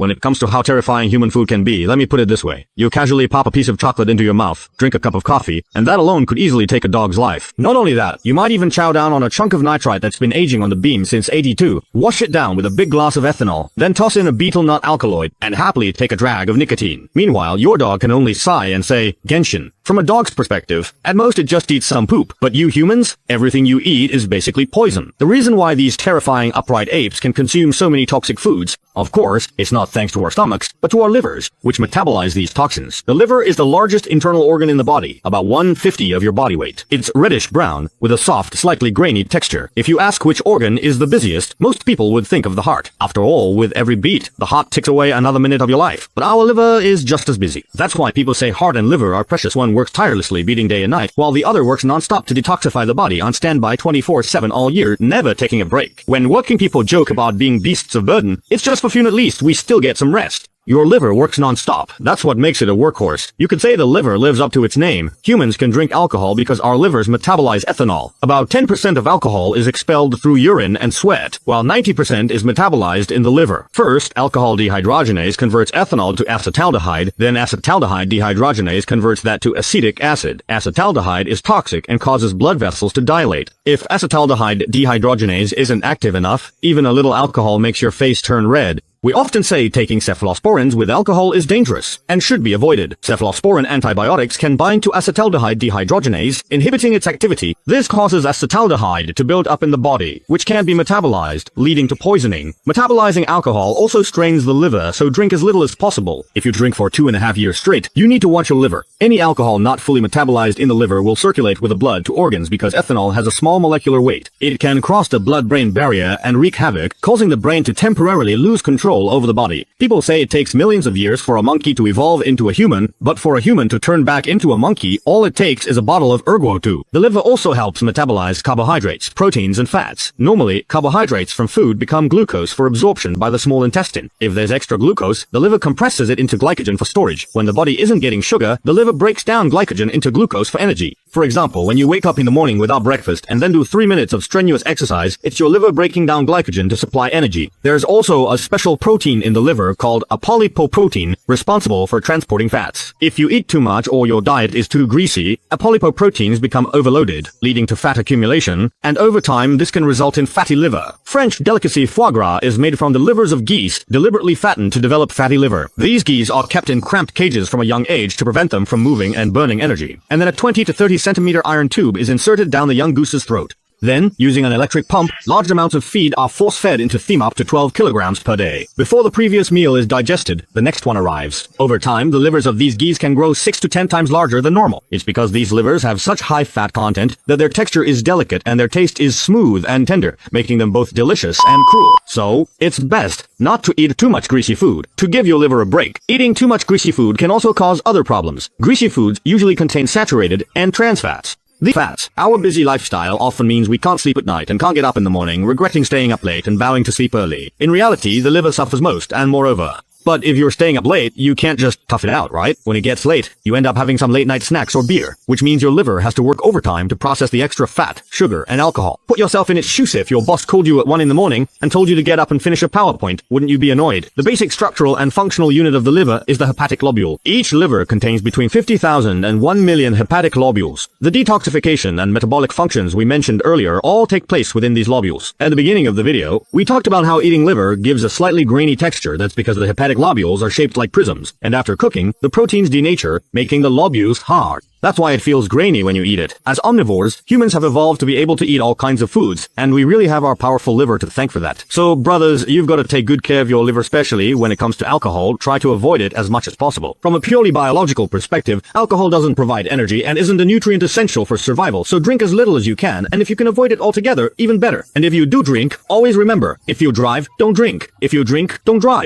When it comes to how terrifying human food can be, let me put it this way. You casually pop a piece of chocolate into your mouth, drink a cup of coffee, and that alone could easily take a dog's life. Not only that, you might even chow down on a chunk of nitrite that's been aging on the beam since '82, wash it down with a big glass of ethanol, then toss in a betel nut alkaloid, and happily take a drag of nicotine. Meanwhile, your dog can only sigh and say, Genshin. From a dog's perspective, at most it just eats some poop. But you humans, everything you eat is basically poison. The reason why these terrifying upright apes can consume so many toxic foods, of course, it's not thanks to our stomachs, but to our livers, which metabolize these toxins. The liver is the largest internal organ in the body, about 1/50 of your body weight. It's reddish-brown, with a soft, slightly grainy texture. If you ask which organ is the busiest, most people would think of the heart. After all, with every beat, the heart ticks away another minute of your life. But our liver is just as busy. That's why people say heart and liver are precious. One works tirelessly, beating day and night, while the other works non-stop to detoxify the body on standby 24/7 all year, never taking a break. When working people joke about being beasts of burden, it's just for fun. At least we still get some rest. Your liver works non-stop. That's what makes it a workhorse. You could say the liver lives up to its name. Humans can drink alcohol because our livers metabolize ethanol. About 10% of alcohol is expelled through urine and sweat, while 90% is metabolized in the liver. First, alcohol dehydrogenase converts ethanol to acetaldehyde, then acetaldehyde dehydrogenase converts that to acetic acid. Acetaldehyde is toxic and causes blood vessels to dilate. If acetaldehyde dehydrogenase isn't active enough, even a little alcohol makes your face turn red. We often say taking cephalosporins with alcohol is dangerous and should be avoided. Cephalosporin antibiotics can bind to acetaldehyde dehydrogenase, inhibiting its activity. This causes acetaldehyde to build up in the body, which can be metabolized, leading to poisoning. Metabolizing alcohol also strains the liver, so drink as little as possible. If you drink for 2.5 years straight, you need to watch your liver. Any alcohol not fully metabolized in the liver will circulate with the blood to organs because ethanol has a small molecular weight. It can cross the blood-brain barrier and wreak havoc, causing the brain to temporarily lose control over the body. People say it takes millions of years for a monkey to evolve into a human, but for a human to turn back into a monkey, all it takes is a bottle of ergo-2. The liver also helps metabolize carbohydrates, proteins, and fats. Normally, carbohydrates from food become glucose for absorption by the small intestine. If there's extra glucose, the liver compresses it into glycogen for storage. When the body isn't getting sugar, the liver breaks down glycogen into glucose for energy. For example, when you wake up in the morning without breakfast and then do 3 minutes of strenuous exercise, it's your liver breaking down glycogen to supply energy. There's also a special protein in the liver called a apolipoprotein, responsible for transporting fats. If you eat too much or your diet is too greasy, apolipoproteins become overloaded, leading to fat accumulation, and over time this can result in fatty liver. French delicacy foie gras is made from the livers of geese, deliberately fattened to develop fatty liver. These geese are kept in cramped cages from a young age to prevent them from moving and burning energy. And then a 20 to 30 centimeter iron tube is inserted down the young goose's throat. Then, using an electric pump, large amounts of feed are force-fed into them up to 12 kilograms per day. Before the previous meal is digested, the next one arrives. Over time, the livers of these geese can grow 6 to 10 times larger than normal. It's because these livers have such high fat content that their texture is delicate and their taste is smooth and tender, making them both delicious and cruel. So, it's best not to eat too much greasy food, to give your liver a break. Eating too much greasy food can also cause other problems. Greasy foods usually contain saturated and trans fats. The fats. Our busy lifestyle often means we can't sleep at night and can't get up in the morning, regretting staying up late and vowing to sleep early. In reality, the liver suffers most, and moreover. But if you're staying up late, you can't just tough it out, right? When it gets late, you end up having some late-night snacks or beer, which means your liver has to work overtime to process the extra fat, sugar, and alcohol. Put yourself in its shoes. If your boss called you at 1 in the morning and told you to get up and finish a PowerPoint, wouldn't you be annoyed? The basic structural and functional unit of the liver is the hepatic lobule. Each liver contains between 50,000 and 1 million hepatic lobules. The detoxification and metabolic functions we mentioned earlier all take place within these lobules. At the beginning of the video, we talked about how eating liver gives a slightly grainy texture. That's because the hepatic lobules are shaped like prisms, and after cooking, the proteins denature, making the lobules hard. That's why it feels grainy when you eat it. As omnivores, humans have evolved to be able to eat all kinds of foods, and we really have our powerful liver to thank for that. So, brothers, you've got to take good care of your liver, especially when it comes to alcohol. Try to avoid it as much as possible. From a purely biological perspective, alcohol doesn't provide energy and isn't a nutrient essential for survival, so drink as little as you can, and if you can avoid it altogether, even better. And if you do drink, always remember, if you drive, don't drink. If you drink, don't drive.